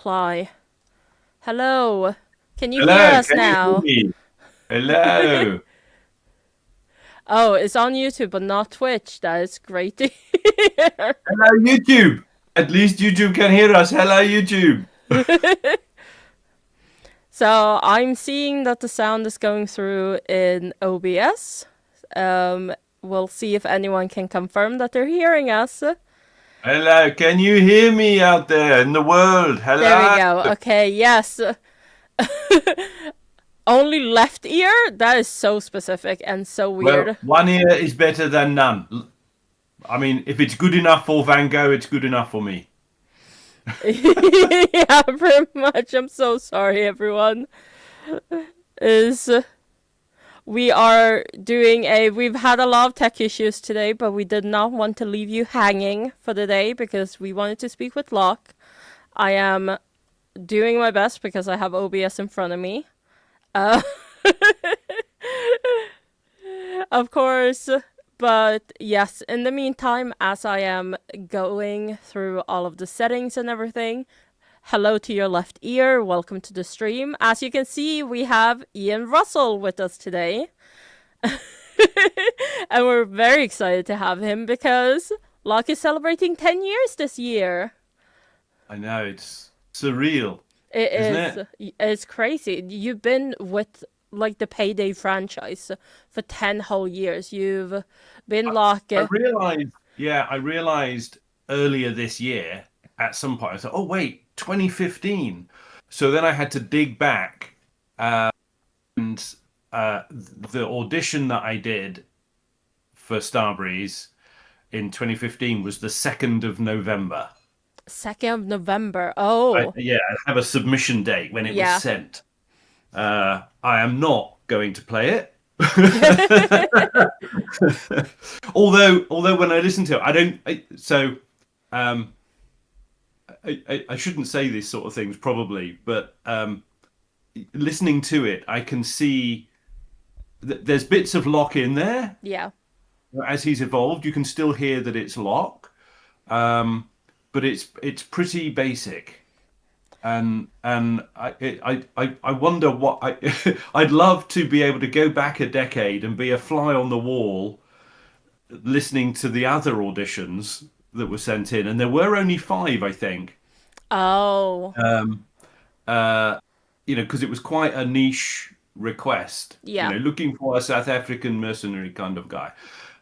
Reply. Hello. Can you hear Hello, us can you hear now? me? Hello. Oh, it's on YouTube, but not Twitch. That is great to hear. Hello, YouTube. At least YouTube can hear us. Hello, YouTube. So I'm seeing that the sound is going through in OBS. We'll see if anyone can confirm that they're hearing us. Hello, can you hear me out there in the world? There we Hello. go. Okay, yes. Only left ear? That is so specific and so Well, weird. one ear is better than none. I mean, if it's good enough for Van Gogh, it's good enough for me. Yeah, pretty much. I'm so sorry, everyone. Is We are doing a. We've had a lot of tech issues today, but we did not want to leave you hanging for the day because we wanted to speak with Locke. I am doing my best because I have OBS in front of me. Uh, of course. But yes, in the meantime, as I am going through all of the settings and everything, hello to your left ear. Welcome to the stream. As you can see, we have Ian Russell with us today. And we're very excited to have him because Locke is celebrating 10 years this year. I know, it's surreal, It isn't is. it? It's crazy. You've been with like the Payday franchise for 10 whole years. You've been Locke. I realized, yeah, I realized earlier this year at some point, I thought, oh, wait, 2015. So then I had to dig back and the audition that I did for Starbreeze in 2015 was the 2nd of November. 2nd of November. Oh, Yeah, I have a submission date when it was yeah. sent. I am not going to play it. Although when I listen to it, I don't. Um, I shouldn't say these sort of things probably, but listening to it, I can see that there's bits of Locke in there Yeah. as he's evolved. You can still hear that it's Locke, but it's pretty basic. And I wonder what I'd love to be able to go back a decade and be a fly on the wall listening to the other auditions that were sent in, and there were only five, I think. Oh, Uh, because it was quite a niche request. yeah. Looking for a South African mercenary kind of guy,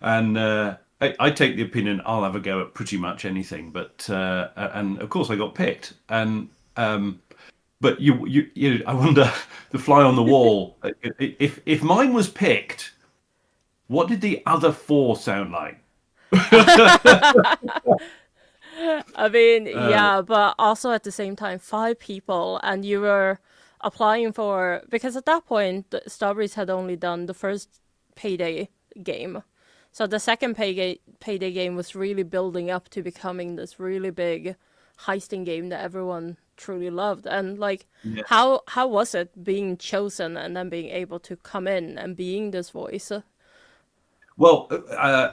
and I take the opinion I'll have a go at pretty much anything. But and of course I got picked, and but I wonder the fly on the wall. If mine was picked, what did the other four sound like? I mean, Uh, yeah, but also at the same time, five people, and you were applying for because at that point, Starbreeze had only done the first Payday game, so the second Payday game was really building up to becoming this really big heisting game that everyone truly loved. And like, yeah. how was it being chosen and then being able to come in and being this voice? Well,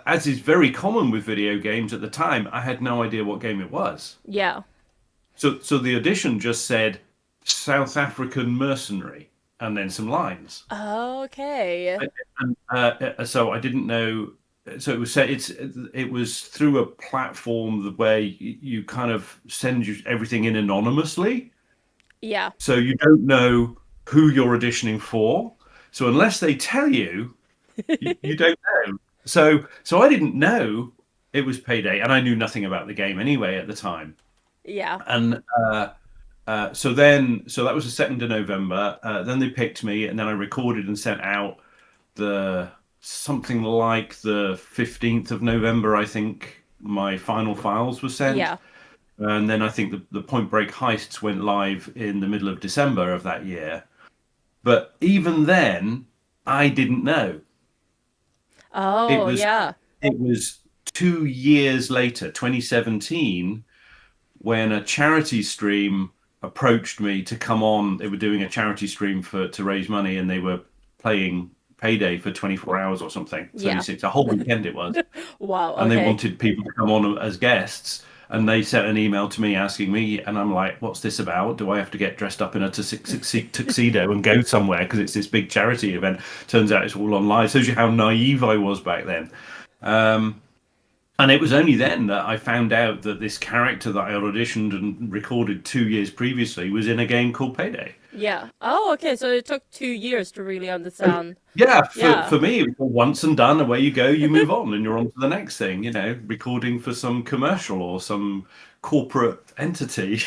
as is very common with video games at the time, I had no idea what game it was. Yeah. So the audition just said South African mercenary and then some lines. Okay. And so I didn't know. So it was through a platform where you kind of send everything in anonymously, Yeah. so you don't know who you're auditioning for. So unless they tell you, you don't know. So I didn't know it was Payday, and I knew nothing about the game anyway at the time. Yeah. And so that was the 2nd of November. Then they picked me, and then I recorded and sent out the something like the 15th of November. I think my final files were sent, Yeah. and then I think the Point Break heists went live in the middle of December of that year. But even then, I didn't know. It Oh, was yeah. it was 2 years later, 2017, when a charity stream approached me to come on. They were doing a charity stream to raise money, and they were playing Payday for 24 hours or something, Yeah. 36, a whole weekend it was, Wow. and they Okay. wanted people to come on as guests. and they sent an email to me asking me, and I'm like, "What's this about? Do I have to get dressed up in a tuxedo and go somewhere because it's this big charity event?" Turns out it's all online. Shows you how naive I was back then. Um, and it was only then that I found out that this character that I auditioned and recorded 2 years previously was in a game called Payday. Yeah. Oh, okay. So it took 2 years to really understand. Yeah, Yeah. for me, it was once and done. Away you go, you move on, and you're on to the next thing. Recording for some commercial or some corporate entity.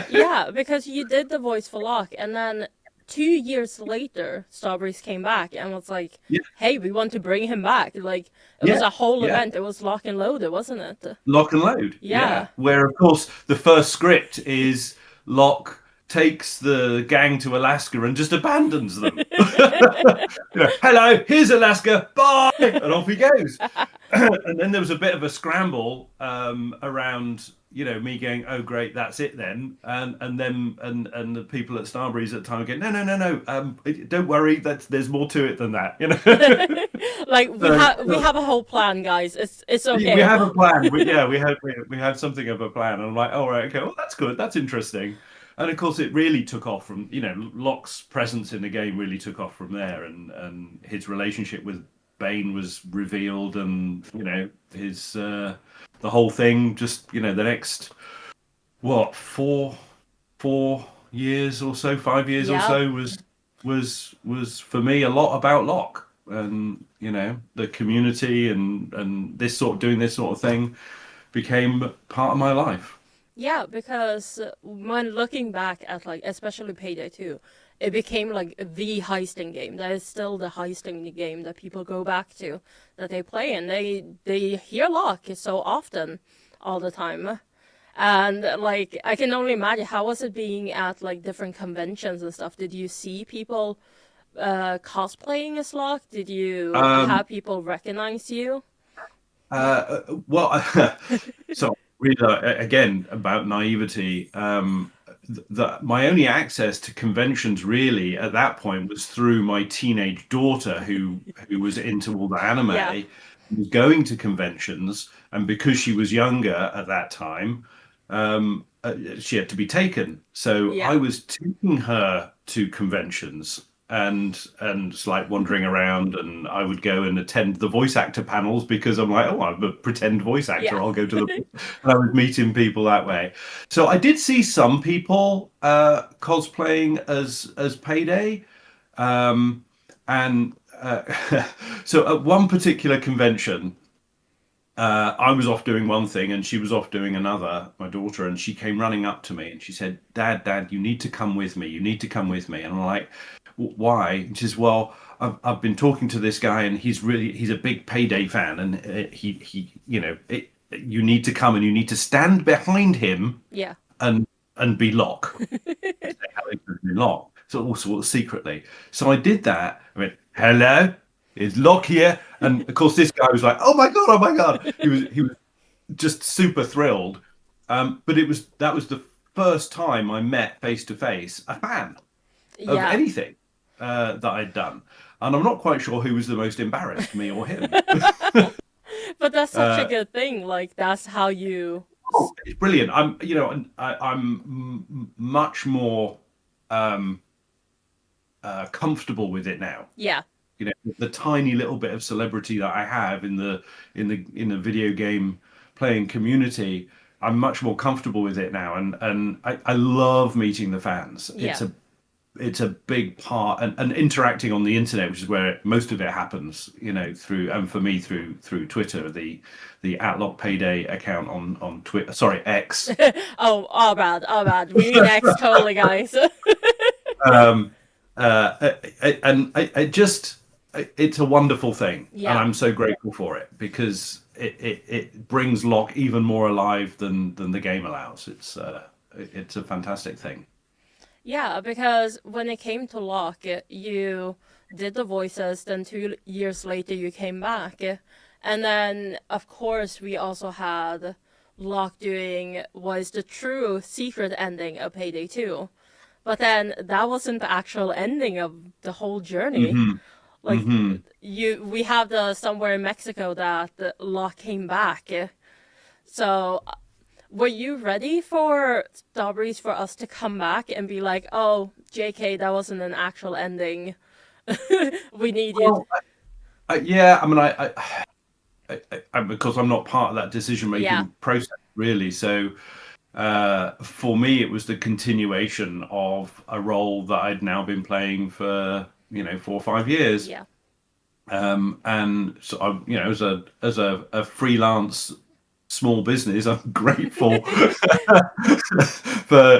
Yeah, because you did the voice for Locke, and then 2 years later, Starbreeze came back and was like, Yeah, "Hey, we want to bring him back." Like it was yeah, a whole yeah. event. It was Lock and Loaded, wasn't it? Lock and load. Yeah. Yeah. Where, of course, the first script is Locke takes the gang to Alaska and just abandons them. Hello, here's Alaska. Bye. And off he goes. And then there was a bit of a scramble around, me going, "Oh, great, that's it then," and the people at Starbreeze at the time going, "No, no, no, no, don't worry, there's more to it than that." Like we So, have a whole plan, guys. It's we okay. have a plan. Yeah, we have something of a plan, and I'm like, "Oh, right, okay, well, that's good, that's interesting." And of course, it really took off from, Locke's presence in the game really took off from there, and his relationship with Bane was revealed, and his the whole thing. Just the next what 4 years or so, 5 years or Yeah. so was for me a lot about Locke, and the community, and this sort of doing this sort of thing became part of my life. Yeah, because when looking back at like especially Payday 2, it became like the heisting game. That is still the heisting game that people go back to, that they play, and they hear Locke so often, all the time. And like I can only imagine how was it being at like different conventions and stuff. Did you see people cosplaying as Locke? Did you Um, have people recognize you? well, so really, again about naivety. My only access to conventions really at that point was through my teenage daughter, who was into all the Yeah. anime, was going to conventions, and because she was younger at that time, she had to be taken. So I Yeah. was taking her to conventions and just like wandering around, and I would go and attend the voice actor panels because I'm like, "Oh, I'm a pretend voice actor, Yeah. I'll go to the," and I was meeting people that way. So I did see some people cosplaying as Payday, um, and so at one particular convention, I was off doing one thing and she was off doing another, my daughter, and she came running up to me and she said, Dad, you need to come with me. You need to come with me." And I'm like, "Why?" And she says, "Well, I've been talking to this guy and he's a big Payday fan, and you need to come and you need to stand behind him Yeah. and be Locke. Say hello to Locke." So all sort of secretly. So I did that. I went, "Hello, is Locke here?" And of course, this guy was like, "Oh my god, oh my god!" He was just super thrilled. But that was the first time I met face to face a fan of Yeah. anything that I'd done, and I'm not quite sure who was the most embarrassed, me or him. But that's such a Uh, good thing. Like that's how you. it's brilliant. I'm much more um, comfortable with it now. Yeah. The tiny little bit of celebrity that I have in the video game playing community, I'm much more comfortable with it now, and I love meeting the fans. Yeah. It's a big part, and interacting on the internet, which is where most of it happens, through, and for me, through Twitter, the @Lock Payday account on Twitter, sorry, X. Oh, all bad, all bad. We mean X totally, guys. um and I just it's a wonderful thing, and Yeah. I'm so grateful for it because it brings Locke even more alive than the game allows. It's a fantastic thing. Yeah, because when it came to Locke, you did the voices, then 2 years later you came back. And then, of course, we also had Locke doing was the true secret ending of Payday 2. But then that wasn't the actual ending of the whole journey. Hmm. Like Hmm. we have the somewhere in Mexico that Locke came back. So were you ready for Starbreeze for us to come back and be like, oh, JK, that wasn't an actual ending. We need you. Well, yeah, I mean, because I'm not part of that decision Yeah, making process really. So for me, it was the continuation of a role that I'd now been playing for 4 or 5 years. yeah. And so I, as a freelance small business, I'm grateful for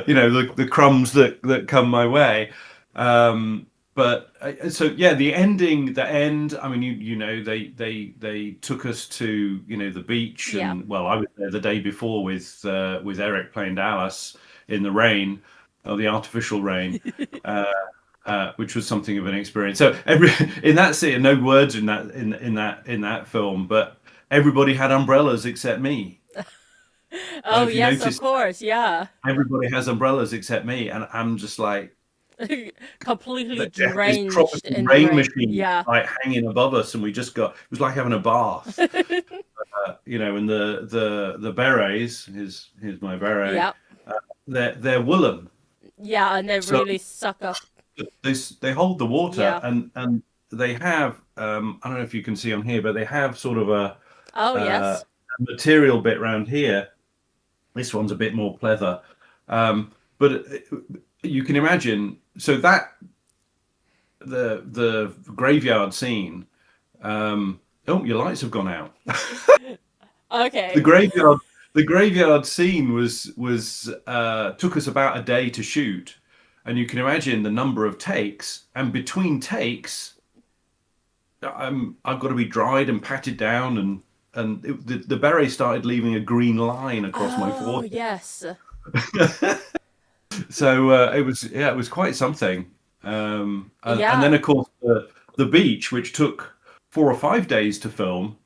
the crumbs that come my way. But so yeah, the end. I mean, they took us to the beach, Yeah. and well, I was there the day before with Eric playing Dallas in the rain, or the artificial rain. Which was something of an experience. So every in that scene, no words in that film, but everybody had umbrellas except me. I don't know Oh, if you yes, of noticed, course. Yeah. everybody has umbrellas except me, and I'm just like Completely this drenched tropical in the rain rain. machine Yeah. like hanging above us, and we just got it was like having a bath. And the berets, here's my beret. Yeah. They're woolen, Yeah, and they so really suck up. they hold the water, Yeah. and they have I don't know if you can see on here, but they have sort of Oh, a yes. material bit around here. This one's a bit more pleather, but you can imagine. So that the graveyard scene. Oh, your lights have gone out. the Okay. graveyard the graveyard scene was took us about a day to shoot, and you can imagine the number of takes, and between takes I've got to be dried and patted down, the beret started leaving a green line across my Oh, forehead. yes. So it was quite something. And Yeah. then of course the beach, which took 4 or 5 days to film,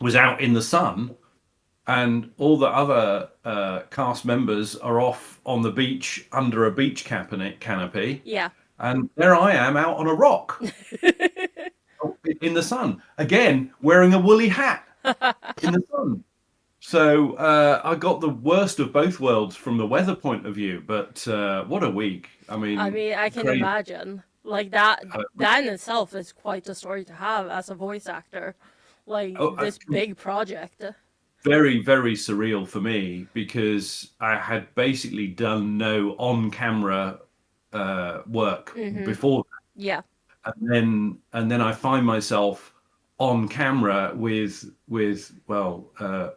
was out in the sun, and all the other cast members are off on the beach under a beach canopy, Yeah. and there I am out on a rock in the sun again, wearing a woolly hat in the sun. So I got the worst of both worlds from the weather point of view. But what a week! I I mean, mean, I can crazy. imagine. Like that Uh, that in itself is quite a story to have as a voice actor. oh, Like this big project. very, very surreal for me, because I had basically done no on-camera work Mm-hmm. before, Yeah. and then I find myself on camera with well,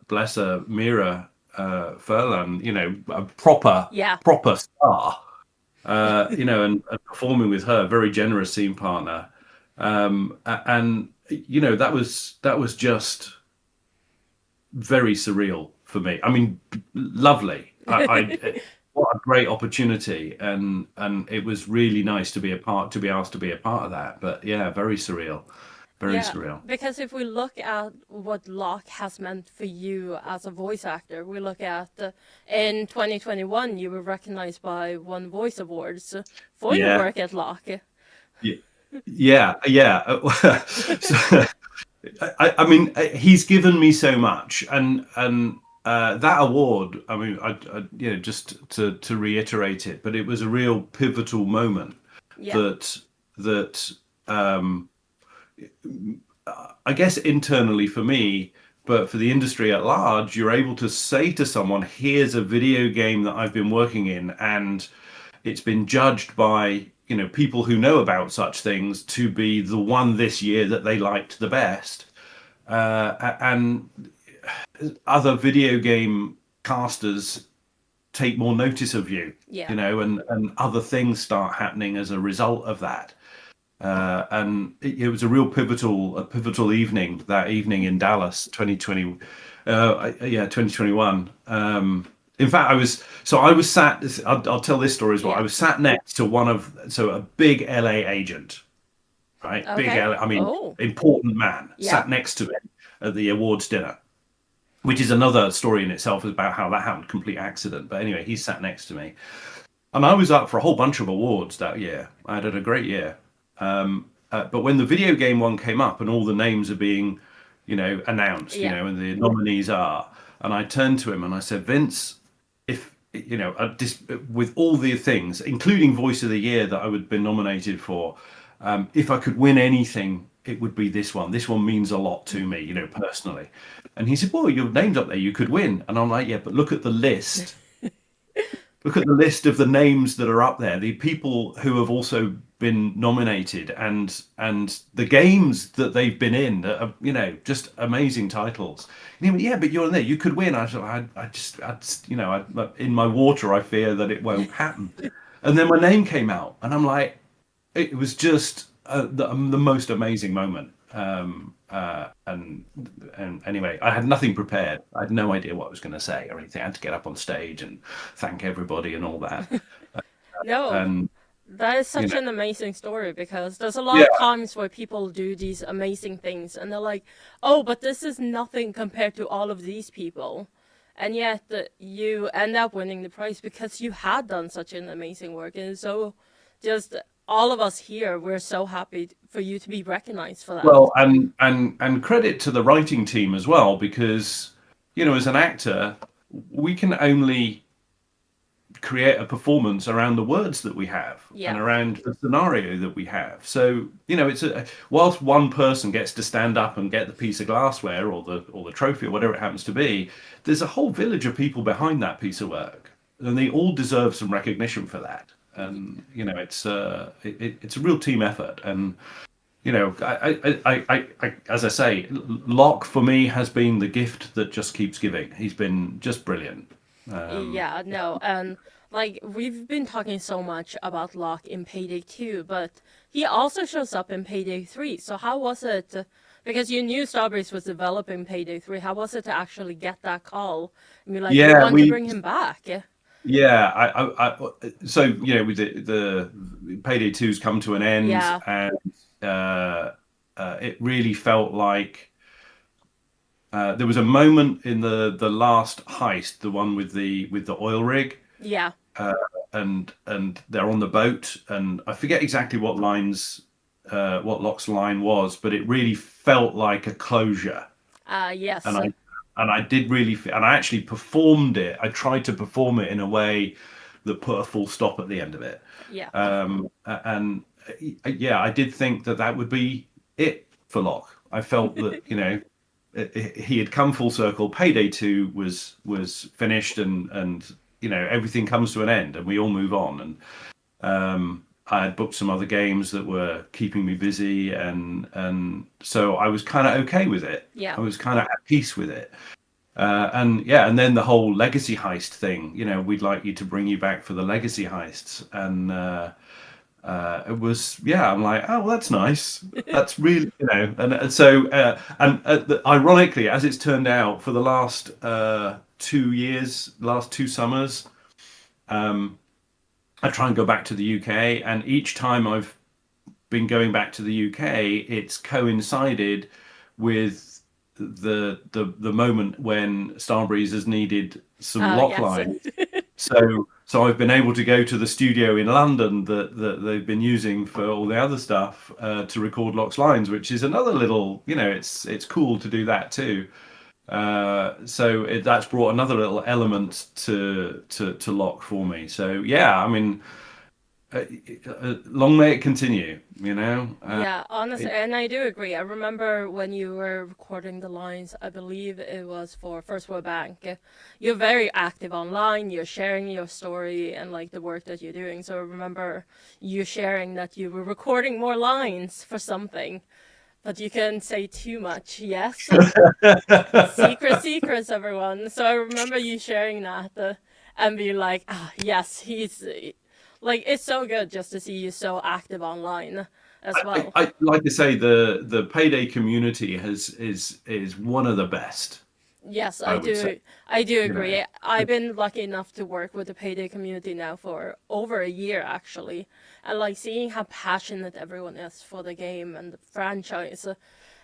bless her, Mira Furlan, a proper Yeah. proper star, and performing with her, very generous scene partner, and that was just very surreal for me. I mean, lovely. What a great opportunity, and it was really nice to be asked to be a part of that. But yeah, very surreal, very Yeah, surreal. because if we look at what Locke has meant for you as a voice actor, we look at in 2021 you were recognized by One Voice Awards for your Yeah, work at Locke. yeah, yeah, yeah. So, I mean, he's given me so much, and that award. I mean, just to reiterate it, but it was a real pivotal moment Yeah, that that um, I guess internally for me, but for the industry at large, you're able to say to someone, "Here's a video game that I've been working in, and it's been judged by people who know about such things to be the one this year that they liked the best." And other video game casters take more notice of you, yeah, and other things start happening as a result of that. And it was a pivotal evening, that evening in Dallas, 2020, yeah, 2021. In fact, I was sat. I'll tell this story as well. I yeah. was sat next to a big LA agent, right? Big Okay. LA, I mean, Oh, important man, yeah, sat next to him at the awards dinner, which is another story in itself about how that happened, complete accident. But anyway, he sat next to me, and I was up for a whole bunch of awards that year. I had a great year. But when the video game one came up and all the names are being, announced, Yeah. and the nominees are. And I turned to him and I said, Vince, if with all the things, including Voice of the Year that I would have been nominated for, if I could win anything, it would be this one. This one means a lot to me, personally. And he said, "Well, your name's up there. You could win." And I'm like, "Yeah, but look at the list. Look at the list of the names that are up there. The people who have also been nominated, and the games that they've been in that are, just amazing titles." And he went, "Yeah, but you're in there. You could win." I said, in my water, I fear that it won't happen." And then my name came out, and I'm like, it was just the most amazing moment. And anyway, I had nothing prepared. I had no idea what I was going to say or anything. I had to get up on stage and thank everybody and all that. No, And that is you such know, an amazing story because there's a lot yeah, of times where people do these amazing things and they're like, oh, but this is nothing compared to all of these people. And yet you end up winning the prize because you had done such an amazing work. And so just all of us here, we're so happy for you to be recognized for that. well, and credit to the writing team as well, because as an actor, we can only create a performance around the words that we have and Yeah. around the scenario that we have. So, it's whilst one person gets to stand up and get the piece of glassware or the trophy or whatever it happens to be, there's a whole village of people behind that piece of work, and they all deserve some recognition for that. And it's a real team effort. And as I say, Locke for me has been the gift that just keeps giving. He's been just brilliant. Yeah, no, and like we've been talking so much about Locke in Payday 2, but he also shows up in Payday 3. So how was it? Because you knew Starbreeze was developing Payday 3. How was it to actually get that call and be like, we Yeah, want to bring him back? yeah, so with the Payday 2's come to an end, Yeah, and it really felt like there was a moment in the last heist, the one with the oil rig, yeah, and they're on the boat, and I forget exactly what Locke's line was, but it really felt like a closure. yes, And I did really, and I actually performed it. I tried to perform it in a way that put a full stop at the end of it. yeah, And yeah, I did think that that would be it for Locke. I felt that he had come full circle. Payday 2 was finished, and everything comes to an end, and we all move on. And I had booked some other games that were keeping me busy, and so I was kind of okay with it. yeah, I was kind of at peace with it. And yeah, and then the whole legacy heist thing. We'd like you to bring you back for the legacy heists, and it was, yeah. I'm like, oh, well, that's nice. That's really, and so ironically, as it's turned out, for the last 2 years, last 2 summers, I try and go back to the UK, and each time I've been going back to the UK, it's coincided with the moment when Starbreeze has needed some lock yes, lines. So I've been able to go to the studio in London that they've been using for all the other stuff to record Locke's lines, which is another little, it's cool to do that too. So that's brought another little element to Locke for me. So yeah, I mean, long may it continue. yeah. Honestly, It, and I do agree. I remember when you were recording the lines. I believe it was for First World Bank. You're very active online. You're sharing your story and like the work that you're doing. So I remember you sharing that you were recording more lines for something. But you couldn't say too much, yes? Secrets, everyone. So I remember you sharing that and being like, ah, yes, he's like, it's so good just to see you so active online as well. I like to say the payday community is one of the best. Yes, I would say. I do You know, agree. I've been lucky enough to work with the Payday community now for over a year, actually. And like seeing how passionate everyone is for the game and the franchise.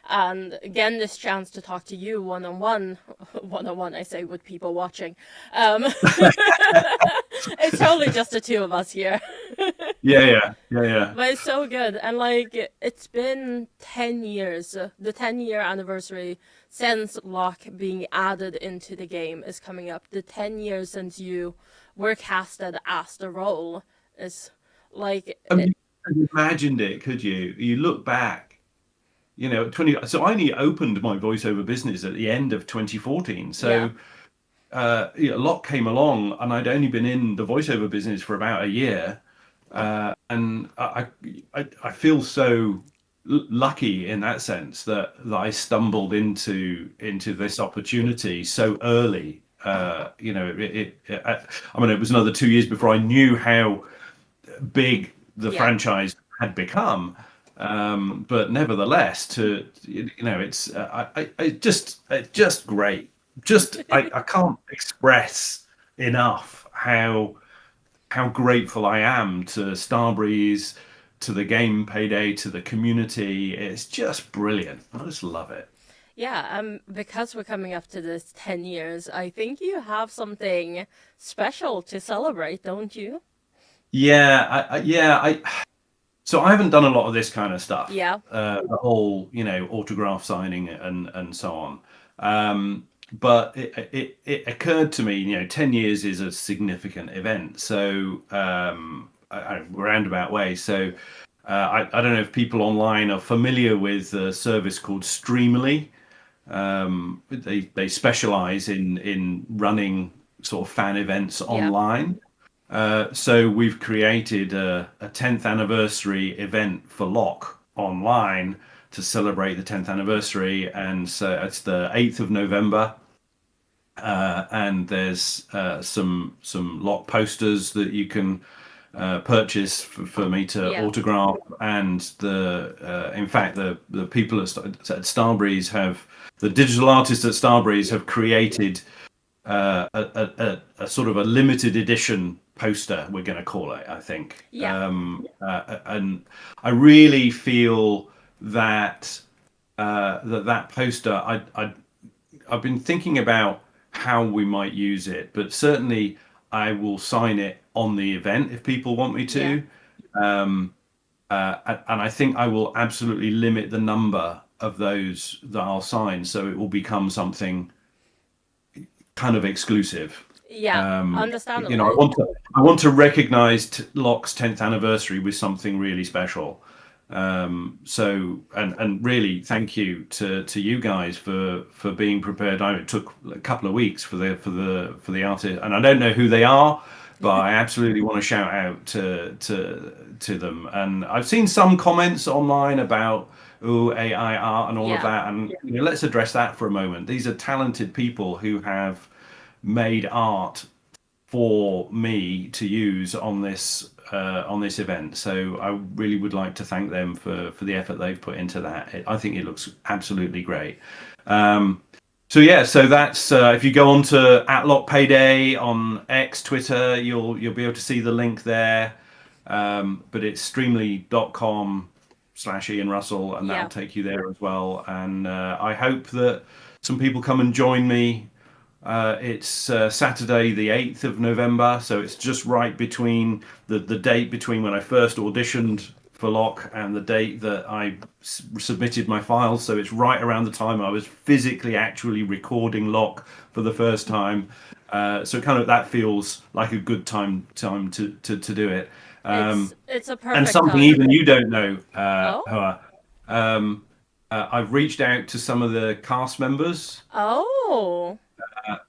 And again, this chance to talk to you one on one, one on one, I say with people watching. It's totally just the two of us here. Yeah, yeah, yeah, yeah. But it's so good. And like it's been 10 years. The 10-year anniversary since Locke being added into the game is coming up. The 10 years since you were casted as the role is like I mean, you couldn't have imagined it, could you? You look back, 20. So I only opened my voiceover business at the end of 2014. yeah. So a lot came along, and I'd only been in the voiceover business for about a year. And I feel so lucky in that sense that I stumbled into this opportunity so early. I mean, it was another 2 years before I knew how big the Yeah. franchise had become. But nevertheless, it's just great. I can't express enough how grateful I am to Starbreeze, to the game Payday, to the community. It's just brilliant. I just love it. Yeah, because we're coming up to this 10 years, I think you have something special to celebrate, don't you? So I haven't done a lot of this kind of stuff, Yeah. the whole, autograph signing and so on. But it occurred to me, 10 years is a significant event. So, roundabout way. So, I don't know if people online are familiar with a service called Streamily. They specialize in running sort of fan events Yeah. online. So we've created a 10th anniversary event for Locke online to celebrate the 10th anniversary, and so it's the 8th of November. And there's some Locke posters that you can purchase for me to Yeah. autograph, and in fact the people at Starbreeze have the digital artists at Starbreeze have created a sort of a limited edition poster, we're going to call it, I think. Yeah. And I really feel that that poster, I've been thinking about how we might use it, but certainly I will sign it on the event if people want me Yeah. to. And I think I will absolutely limit the number of those that I'll sign, so it will become something kind of exclusive. Yeah. I Understandably. want to recognize Locke's 10th anniversary with something really special. So and really thank you to you guys for being prepared. It took a couple of weeks for the artist, and I don't know who they are, but I absolutely want to shout out to them. And I've seen some comments online about AI art and all of Yeah. that, and let's address that for a moment. These are talented people who have made art for me to use on this event. So I really would like to thank them for the effort they've put into that. I think it looks absolutely great. So yeah, so that's if you go on to @LockPayday on X, Twitter, you'll be able to see the link there. But it's streamly.com/Ian Russell, and that'll Yeah. take you there as well. And I hope that some people come and join me. It's Saturday, the 8th of November, so it's just right between the date between when I first auditioned for Locke and the date that I submitted my files. So it's right around the time I was physically actually recording Locke for the first time. So kind of that feels like a good time to do it. It's a And perfect something time. even you don't know, Oh? Hoa. I've reached out to some of the cast members, Oh.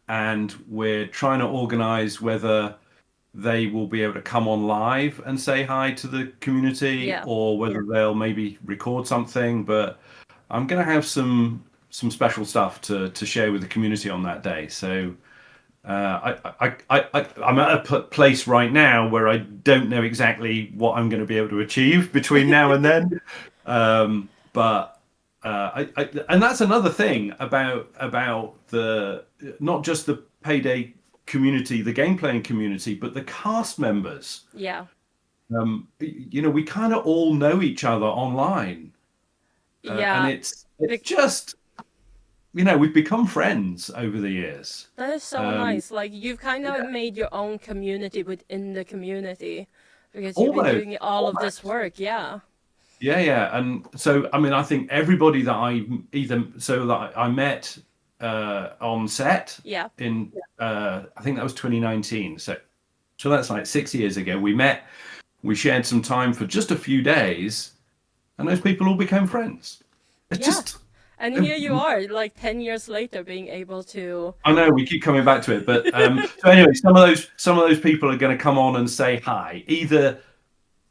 and we're trying to organize whether they will be able to come on live and say hi to the community, Yeah. or whether they'll maybe record something. But I'm going to have some special stuff to share with the community on that day. So I'm at a place right now where I don't know exactly what I'm going to be able to achieve between now and then. But and that's another thing about the not just the Payday community, the game playing community, but the cast members. Yeah. We kind of all know each other online, and Yeah. it's just we've become friends over the years. That is so Um, nice. Like you've kind of made your own community within the community because you've been Almost, doing all of this almost. work. Yeah. Yeah, yeah. And so, I mean, I think everybody that I met on set Yeah. in, I think that was 2019. So that's like 6 years ago. We met, we shared some time for just a few days, and those people all became friends. It's Yeah. just, And here you are, like 10 years later, being able to. I know we keep coming back to it, but so anyway, some of those people are going to come on and say hi, either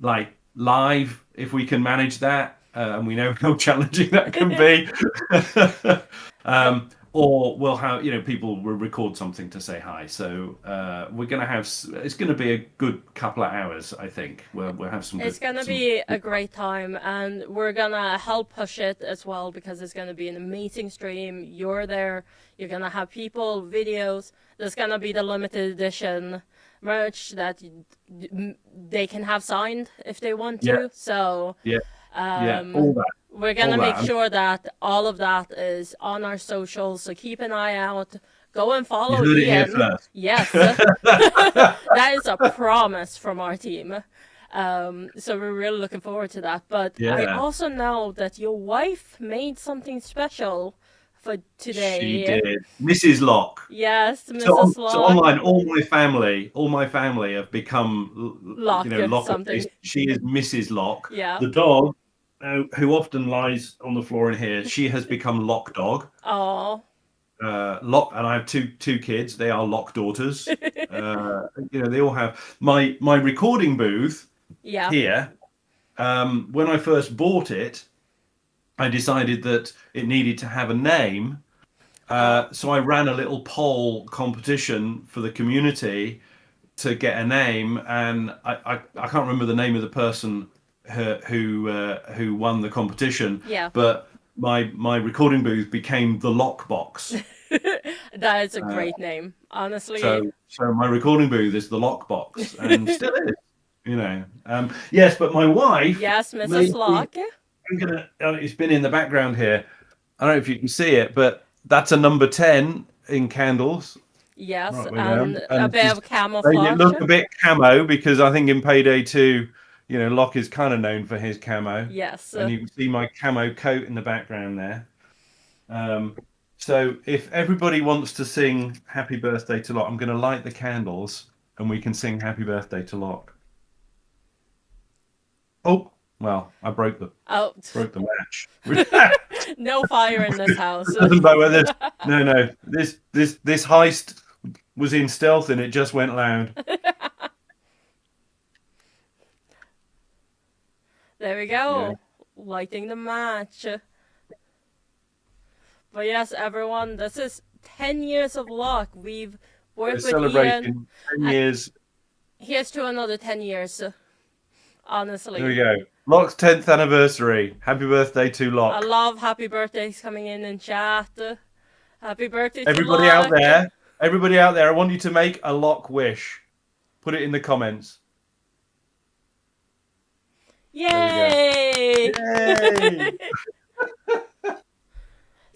like live if we can manage that, and we know how challenging that can be. But Or we'll have, people will record something to say hi. So we're going to have, it's going to be a good couple of hours, I think. We'll have some it's good, gonna some. be a great time, and we're gonna help push it as well because it's gonna be an amazing stream. You're there, you're gonna have people, videos. There's gonna be the limited edition merch that they can have signed if they want Yeah, to. So yeah, yeah, um, all that, we're all gonna make that. sure that all of that is on our socials. So keep an eye out. Go and You follow heard it here Ian. first. Yes, that is a promise from our team. So we're really looking forward to that. But I Yeah. also know that your wife made something special for She today. did. Mrs. Locke. Yes, So, Mrs. so Locke. online, all my family have become, Locke Locke. something. She is Mrs. Locke. Yeah. The dog, who often lies on the floor in here, she has become Lock Dog. Oh. Lock, and I have two kids. They are Lock daughters. They all have my recording booth Yeah. here. When I first bought it, I decided that it needed to have a name. Oh. So I ran a little poll competition for the community to get a name, and I can't remember the name of the person who won the competition, Yeah. but my recording booth became the Lockbox. That is a Uh, great name, honestly. so my recording booth is the Lockbox, and still is. Yes, but my wife Yes, Mrs. made me. Locke. I'm gonna. It's been in the background here. I don't know if you can see it, but that's a number 10 in candles. Yes, Right, we know. and a And bit she's of made it camouflage. look a bit camo because I think in Payday 2, Locke is kind of known for his camo. Yes. And you can see my camo coat in the background there. Um, so if everybody wants to sing Happy Birthday to Locke, I'm going to light the candles and we can sing Happy Birthday to Locke. Oh, well, I Oh, broke the match. no fire in this house. Doesn't know whether no, this heist was in stealth and it just went loud. There we Yeah. go. Lighting the match. But yes, everyone, this is 10 years of Locke. We've We're worked with Ian. celebrating 10 And years. here's to another 10 years, There we honestly. go. Locke's 10th anniversary. Happy birthday to I Locke. love happy birthdays coming in chat. Happy birthday to Everybody out Locke. there, I want you to make a Locke wish. Put it in the comments. There we go. Yay! Yay!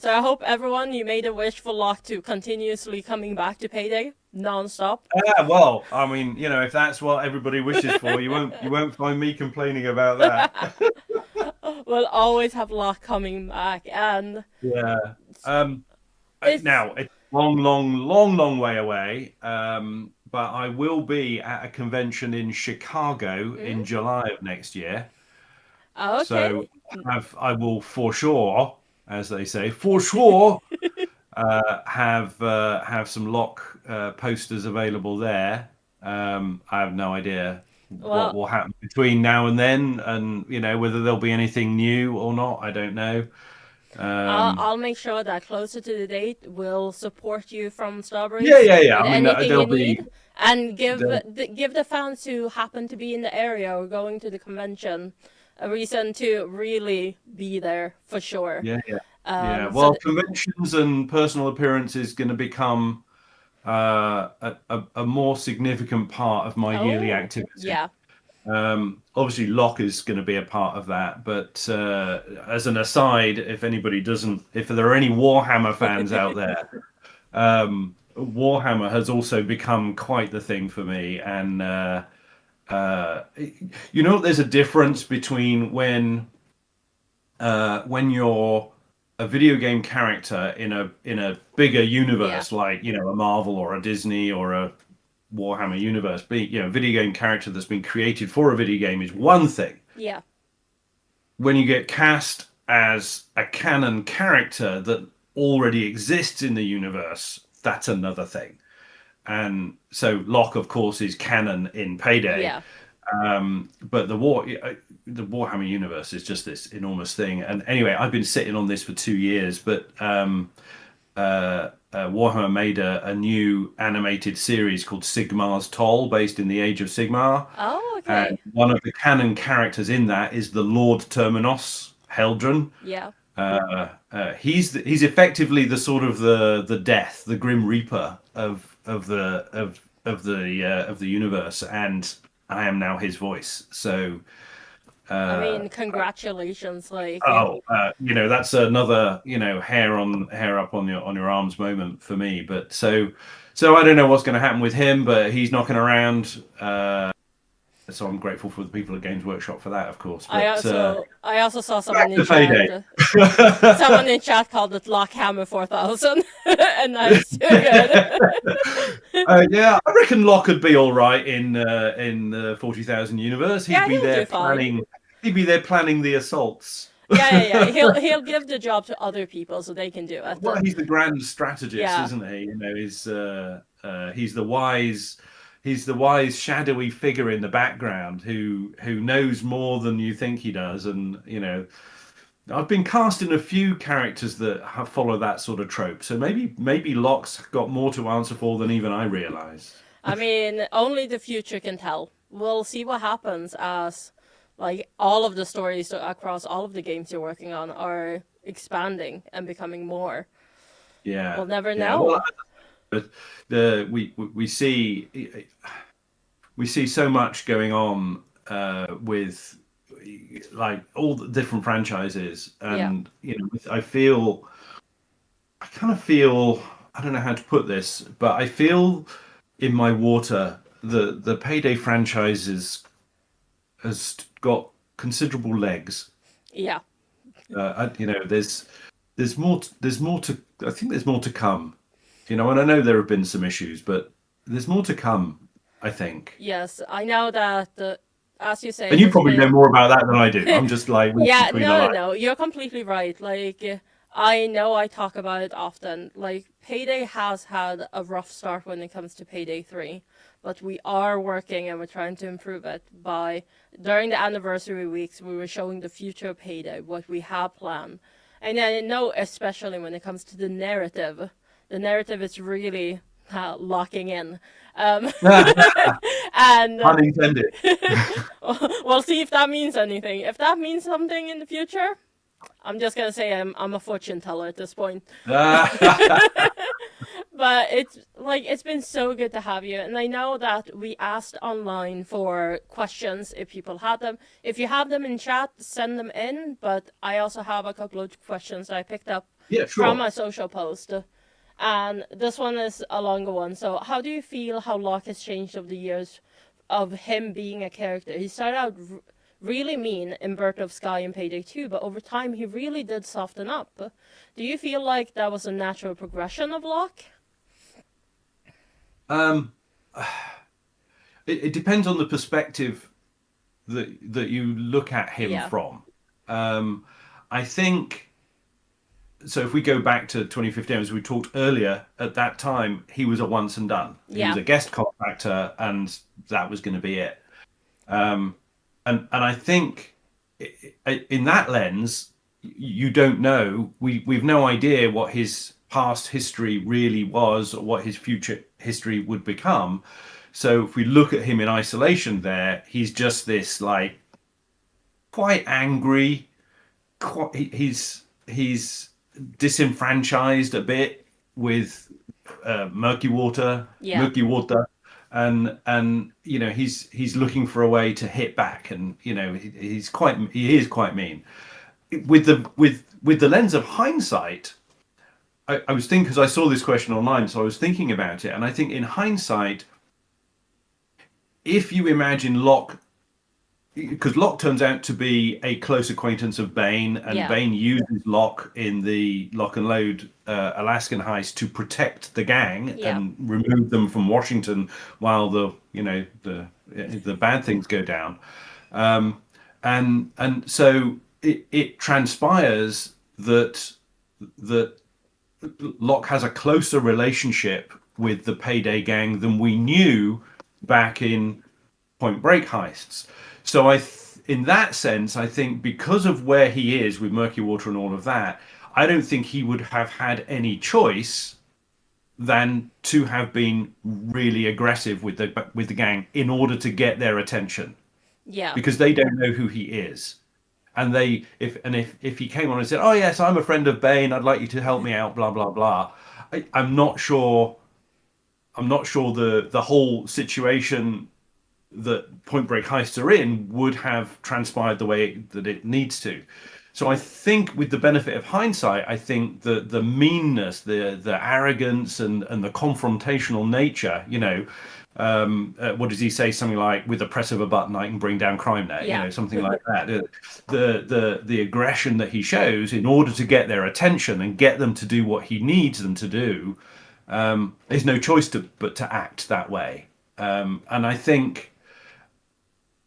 So I hope everyone, you made a wish for Locke to continuously coming back to Payday non-stop. Well, I mean, if that's what everybody wishes for, you won't find me complaining about that. We'll always have Locke coming back, and Yeah. Um, it's Now it's a long, long, long, long way away. But I will be at a convention in Chicago in mm, July of next year. okay. So I will for sure, as they say, for sure, have some Lock posters available there. I have no idea what Well, will happen between now and then, and whether there'll be anything new or not. I don't know. I'll make sure that closer to the date we'll support you from Yeah, Strawberries yeah, yeah. with I mean, anything you there'll be. need, and There'll, give the fans who happen to be in the area or going to the convention a reason to really be there for sure. yeah, yeah. Yeah, So well, conventions and personal appearances going to become a more significant part of my yearly oh activity. yeah, Obviously, Locke is going to be a part of that, but as an aside, if there are any Warhammer fans out there, Warhammer has also become quite the thing for me, and uh, there's a difference between when you're a video game character in a bigger Yeah, universe, like a Marvel or a Disney or a Warhammer universe. Video game character that's been created for a video game is one thing. yeah. When you get cast as a canon character that already exists in the universe, that's another thing. And so Locke, of course, is canon in Payday. Yeah. But the Warhammer universe is just this enormous thing. And anyway, I've been sitting on this for 2 years, but Warhammer made a new animated series called Sigmar's Toll, based in the Age of Sigmar. Oh, And okay. one of the canon characters in that is the Lord Terminos, Heldren. Yeah. He's effectively the sort of the death, the Grim Reaper of the universe, and I am now his voice. So, I uh, mean, congratulations. that's another hair up on your arms moment for me. But so I don't know what's going to happen with him, but he's knocking around. So I'm grateful for the people at Games Workshop for that, of course. But I also saw back someone in to chat. Payday. Someone in chat called it Lockhammer 4000, and that's too good. Yeah, I reckon Locke could be all right in the 40,000 universe. He'd Yeah, be he'll there do fine. planning. He'd be there planning the assaults. Yeah, yeah, yeah. He'll give the job to other people so they can do Well, it. he's the grand strategist, Yeah. isn't he? He's the wise shadowy figure in the background who knows more than you think he does. And I've been cast in a few characters that follow that sort of trope. So maybe Locke's got more to answer for than even I realise. I mean, only the future can tell. We'll see what happens as like all of the stories across all of the games you're working on are expanding and becoming more. Yeah, We'll never yeah. Well, know. but we see so much going on with like all the different franchises, Yeah. and I kind of feel, I don't know how to put this, but I feel in my water the Payday franchises has got considerable legs. Yeah. There's more to, I think there's more to come. And I know there have been some issues, but there's more to come, I think. Yes, I know that as you say, And you there's probably know been more about that than I do. I'm just like reading yeah, between the no, no, lines. no. You're completely right. I know I talk about it often. Like, Payday has had a rough start when it comes to Payday 3, but we are working and we're trying to improve it by, during the anniversary weeks, we were showing the future of Payday, what we have planned. And I know, especially when it comes to the narrative is really locking in. Um, and Pun intended. we'll see if that means anything. If that means something in the future, I'm just gonna say I'm a fortune teller at this point. But it's been so good to have you, and I know that we asked online for questions if people had them. If you have them in chat, send them in. But I also have a couple of questions that I picked up Yeah, from sure. my social post. And this one is a longer one. So, how do you feel how Locke has changed over the years of him being a character? He started out really mean in Birth of Sky and Payday 2, but over time he really did soften up. Do you feel like that was a natural progression of Locke? Um, it depends on the perspective that you look at him Yeah. from. I think so. If we go back to 2015, as we talked earlier, at that time he was a once and done. He was Yeah. a guest contractor, and that was going to be it. Um, and I think in that lens, you don't know. We've no idea what his past history really was, or what his future history would become. So if we look at him in isolation, there, he's just this like quite angry. He's disenfranchised a bit with Yeah. murky water, and he's looking for a way to hit back, and he is quite mean. With the lens of hindsight, I was thinking, because I saw this question online, so I was thinking about it, and I think in hindsight, if you imagine Locke, because Locke turns out to be a close acquaintance of Bane, and Yeah. Bane uses Locke in the Lock and Load Alaskan heist to protect the gang Yeah. and remove them from Washington while the bad things go down. And so it transpires that Locke has a closer relationship with the Payday gang than we knew back in Point Break heists. So in that sense, I think because of where he is with Murky Water and all of that, I don't think he would have had any choice than to have been really aggressive with the gang in order to get their attention Yeah. because they don't know who he is. And they if he came on and said, "Oh yes, I'm a friend of Bane. I'd like you to help me out," blah blah blah. I'm not sure. I'm not sure the whole situation that Point Break heists are in would have transpired the way that it needs to. So I think, with the benefit of hindsight, I think the meanness, the arrogance, and the confrontational nature, what does he say? Something like, "With the press of a button, I can bring down crime net," Yeah. something like that. The aggression that he shows in order to get their attention and get them to do what he needs them to do, there's no choice but to act that way. And I think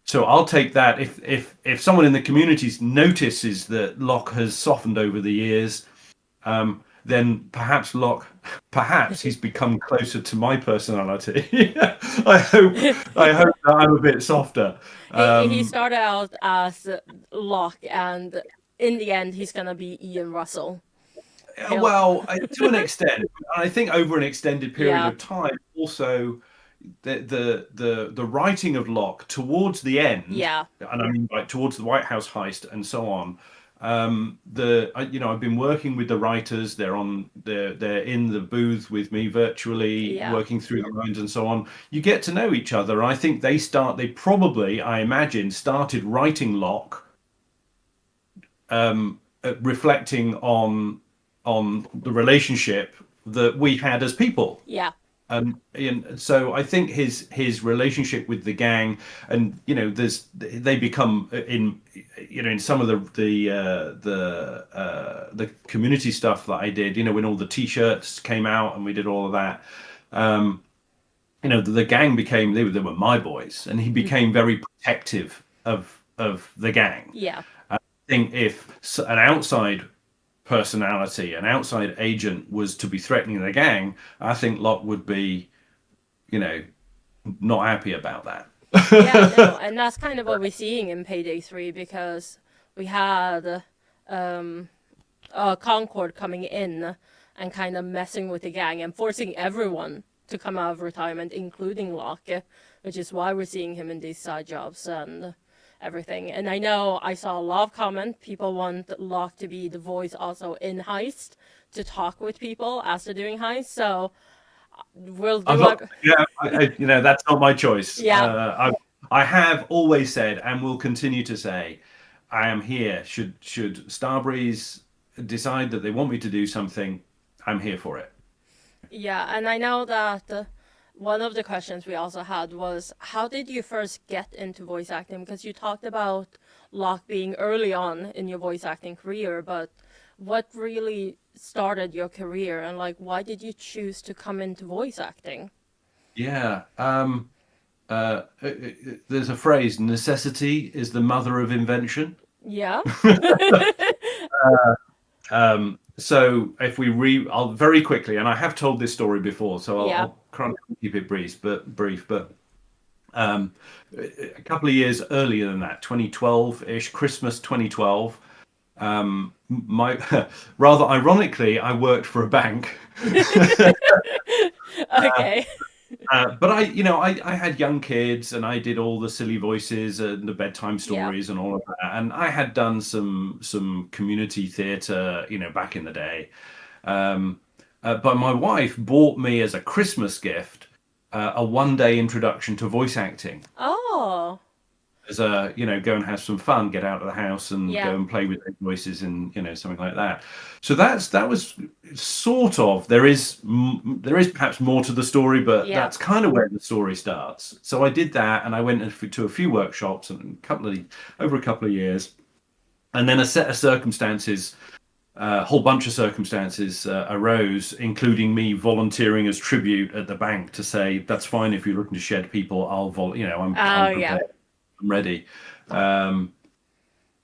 so. I'll take that. If someone in the community notices that Locke has softened over the years, then perhaps he's become closer to my personality. I hope that I'm a bit softer. He Um, started out as Locke, and in the end, he's gonna be Ian Russell. He'll, well, to an extent, I think over an extended period yeah, of time, also the writing of Locke towards the end, yeah, and I mean like towards the White House heist and so on. I've been working with the writers. They're in the booth with me virtually, yeah, working through the lines and so on. You get to know each other. I think they probably, I imagine, started writing Locke, reflecting on the relationship that we had as people. yeah, And so I think his relationship with the gang, and they become in some of the community stuff that I did, when all the T-shirts came out and we did all of that. um the gang became, they were my boys, and he became very protective of the gang. yeah, I think if an outside personality, an outside agent, was to be threatening the gang, I think Locke would be, you know, not happy about yeah. No, that. and that's kind of what we're seeing in Payday 3, because we had Concord coming in and kind of messing with the gang and forcing everyone to come out of retirement, including Locke, which is why we're seeing him in these side jobs and everything. And I know I saw a lot of comment. People want Locke to be the voice also in Heist, to talk with people as they're doing Heist. So we'll I'm do not, a yeah, that's not my choice. yeah. I have always said, and will continue to say, I am here. Should Starbreeze decide that they want me to do something, I'm here for it. Yeah, and I know that one of the questions we also had was, how did you first get into voice acting? Because you talked about Locke being early on in your voice acting career, but what really started your career, and like, why did you choose to come into voice acting? Yeah. There's a phrase: necessity is the mother of invention. Yeah. So if I'll very quickly, and I have told this story before, so Yeah. I'll try and keep it brief. Um, a couple of years earlier than that, 2012-ish, Christmas 2012. My Rather ironically, I worked for a bank. Okay. But I had young kids, and I did all the silly voices and the bedtime Yeah. stories and all of that. And I had done some community theatre, back in the day. But my wife bought me as a Christmas gift a one-day introduction to voice acting. Oh. as a, go and have some fun, get out of the house and Yeah. go and play with their voices and, something like that. So that was sort of, there is perhaps more to the story, but Yeah. that's kind of where the story starts. So I did that, and I went to a few workshops and over a couple of years, and then a set of circumstances, a whole bunch of circumstances arose, including me volunteering as tribute at the bank to say, that's fine if you're looking to shed people. Oh, I'm yeah. prepared, I'm ready. Um,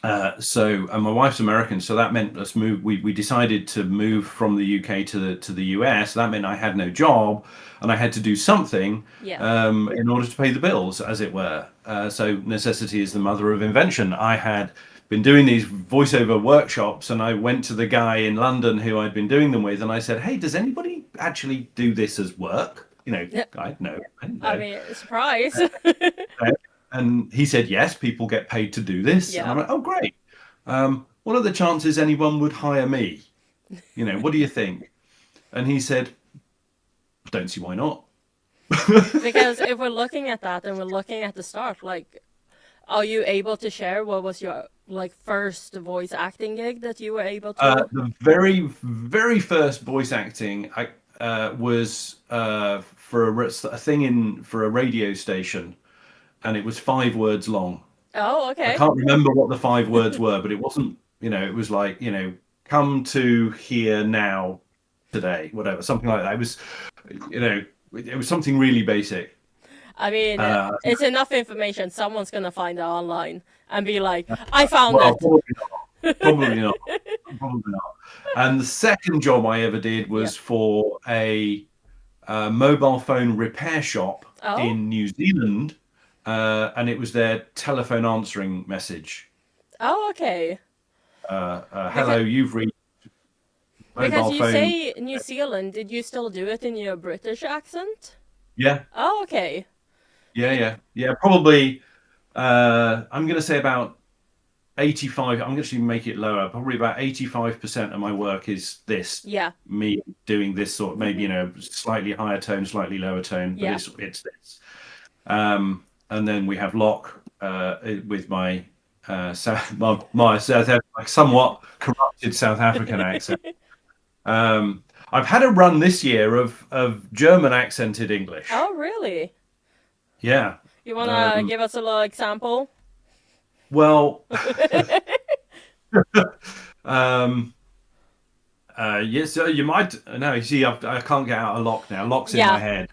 and my wife's American, so that meant us move. We decided to move from the UK to the US. That meant I had no job, and I had to do something Yeah. in order to pay the bills, as it were. So necessity is the mother of invention. I had been doing these voiceover workshops, and I went to the guy in London who I'd been doing them with, and I said, "Hey, does anybody actually do this as work?" Yeah. I didn't I know. mean, surprise. And he said, yes, people get paid to do this. And Yeah. I'm like, oh, great. What are the chances anyone would hire me? What do you think? And he said, don't see why not. Because if we're looking at that and we're looking at the start, like, are you able to share what was your like first voice acting gig that you were able to? The very, very first voice acting was a thing for a radio station, and it was 5 words long. Oh, I okay. can't remember what the 5 words were, but it wasn't, it was like, come to here now, today, whatever, something like that. You know, it was something really basic. I mean, Uh, it's enough information. Someone's gonna find it online and be like, "I found well, it." probably not. And the second job I ever did Yeah. was for a mobile phone repair shop Oh. in New Zealand, and it was their telephone answering message. Oh, okay. Hello, Because you've reached because mobile you phone. say New Zealand, did you still do it in your British accent? Yeah, Oh, okay. yeah. Probably, I'm going to say about 85. I'm going to make it lower. Probably about 85% of my work is this, Yeah. me doing this sort, maybe, slightly higher tone, slightly lower tone, but Yeah. it's this. And then we have Locke with my my somewhat corrupted South African accent. I've had a run this year of German accented English. Oh, really? Yeah. You wanna Um, give us a little example? well, um, yes, you might. No, you see, I can't get out of Locke now. Locke's in my Yeah. head.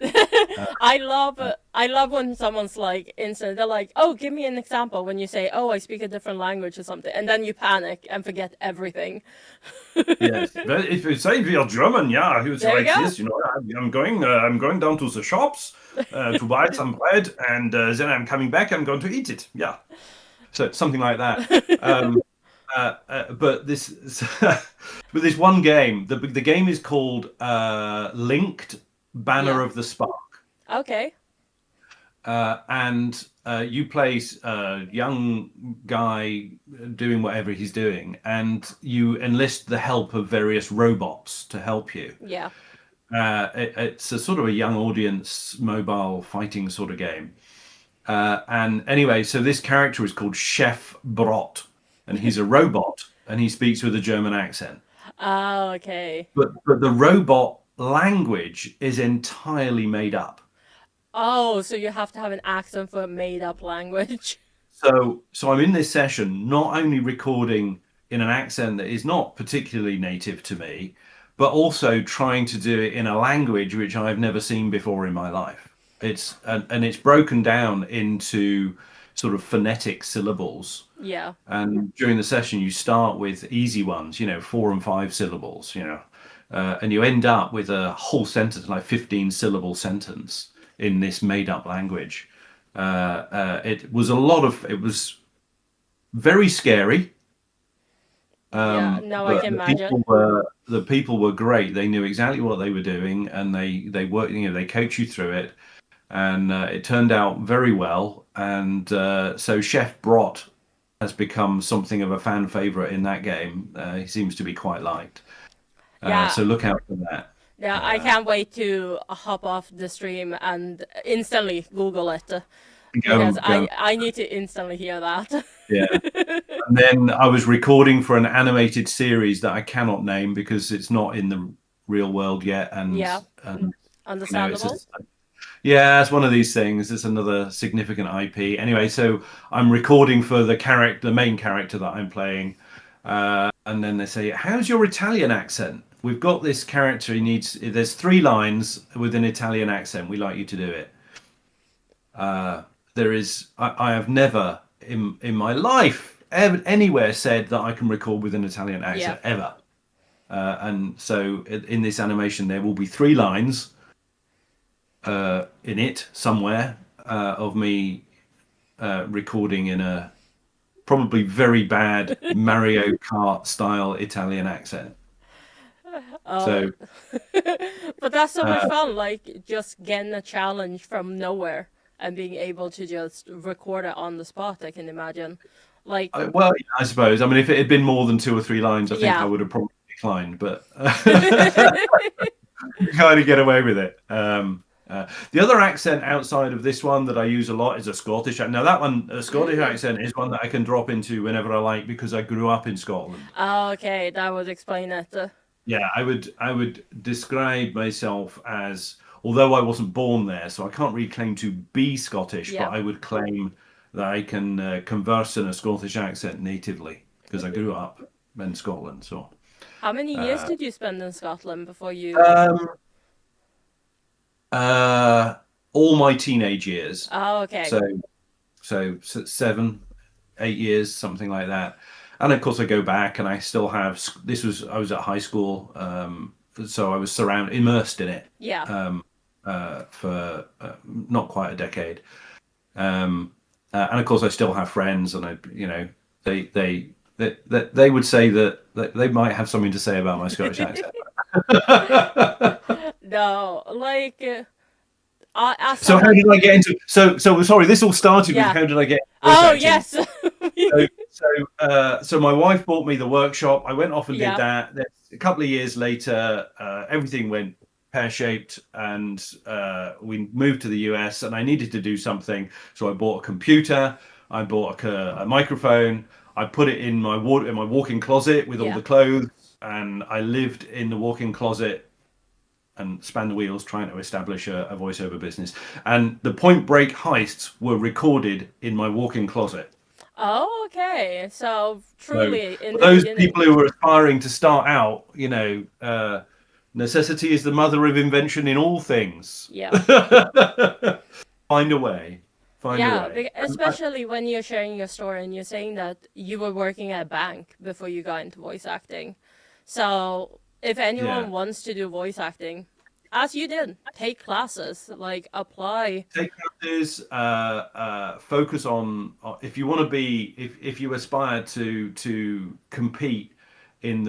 Uh, I love when someone's like instant. They're like, "Oh, give me an example." When you say, "Oh, I speak a different language" or something, and then you panic and forget everything. Yes, but if you say we are German, yeah, it's There you like go. this. I'm going down to the shops to buy some bread, and then I'm coming back. I'm going to eat it. Yeah, so something like that. Um, but this, but this one game, the game is called Linked Banner Yeah. of the Spark, Okay. and you play a young guy doing whatever he's doing, and you enlist the help of various robots to help you. Yeah. It's a sort of a young audience mobile fighting sort of game. And anyway, so this character is called Chef Brot, and he's a robot, and he speaks with a German accent. Oh, okay. But the robot language is entirely made up. Oh, so you have to have an accent for a made-up language. So I'm in this session not only recording in an accent that is not particularly native to me, but also trying to do it in a language which I've never seen before in my life. And it's broken down into sort of phonetic syllables. Yeah. And during the session, you start with easy ones, 4 and 5 syllables, and you end up with a whole sentence, like 15 syllable sentence in this made up language. It was very scary, Yeah. No, I but can imagine. the people were great. They knew exactly what they were doing, and they worked, they coach you through it, and it turned out very well. And so Chef Brot has become something of a fan favorite in that game. He seems to be quite liked. Yeah. So look out for that. Yeah, I Uh, can't wait to hop off the stream and instantly Google it. because Go. I need to instantly hear that. Yeah. And then I was recording for an animated series that I cannot name because it's not in the real world yet, Yeah, and it's understandable. just yeah, it's one of these things. It's another significant IP. Anyway, so I'm recording for the main character that I'm playing, and then they say, "How's your Italian accent? We've got this character. He needs. There's 3 lines with an Italian accent. We like you to do it." There is. I have never in my life ever anywhere said that I can record with an Italian Yeah. accent ever. And so in this animation, there will be 3 lines in it somewhere of me recording in a probably very bad Mario Kart style Italian accent. Oh, So but that's so much uh, fun, like just getting a challenge from nowhere and being able to just record it on the spot, I can imagine. Like, well, yeah, I suppose. I mean, if it had been more than 2 or 3 lines, I think I yeah. would have probably declined. But kind of get away with it. The other accent outside of this one that I use a lot is a Scottish. Now that one, a Scottish Mm. accent, is one that I can drop into whenever I like because I grew up in Scotland. Oh, okay, that would explain it. Yeah, I would describe myself as, although I wasn't born there, so I can't really claim to be Scottish, but Yeah. I would claim that I can converse in a Scottish accent natively because I grew up in Scotland. So. How many years Uh, did you spend in Scotland before you? um, Uh, all my teenage years. Oh, okay. So, so 7, 8 years, something like that. And of course, I go back and I still have. I was at high school, so I was immersed in it Yeah. um, for not quite a decade. Um, and of course, I still have friends, and they they they would say that they might have something to say about my Scottish accent. No, like, as So how someone, did I get into so sorry, this all started with yeah. how did I get voice Oh, acting? yes. So my wife bought me the workshop. I went off and did Yeah. that. Then a couple of years later, everything went pear-shaped, and we moved to the US. And I needed to do something, so I bought a computer. I bought a microphone. I put it in my walk-in closet with all Yeah. the clothes, and I lived in the walk-in closet and span the wheels trying to establish a voiceover business. And the Point Break heists were recorded in my walk-in closet. Oh, okay. So So truly in for the those beginning. people who are aspiring to start out, necessity is the mother of invention in all things. Yeah. Find a way. Find a Yeah, way. especially when you're sharing your story and you're saying that you were working at a bank before you got into voice acting. So, if Yeah. anyone wants to do voice acting, as you did, take classes, like apply. Take classes, focus on if you want to be if you aspire to compete in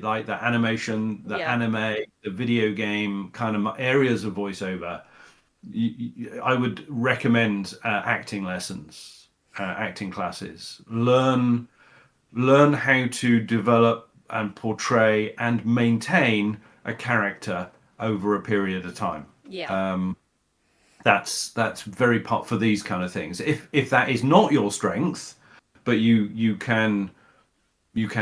like the animation, the Yeah. anime, the video game kind of areas of voiceover. I would recommend acting lessons, acting classes. Learn how to develop and portray and maintain a character over a period of time. Yeah. Um, that's very part for these kind of things. If that is not your strength, but you can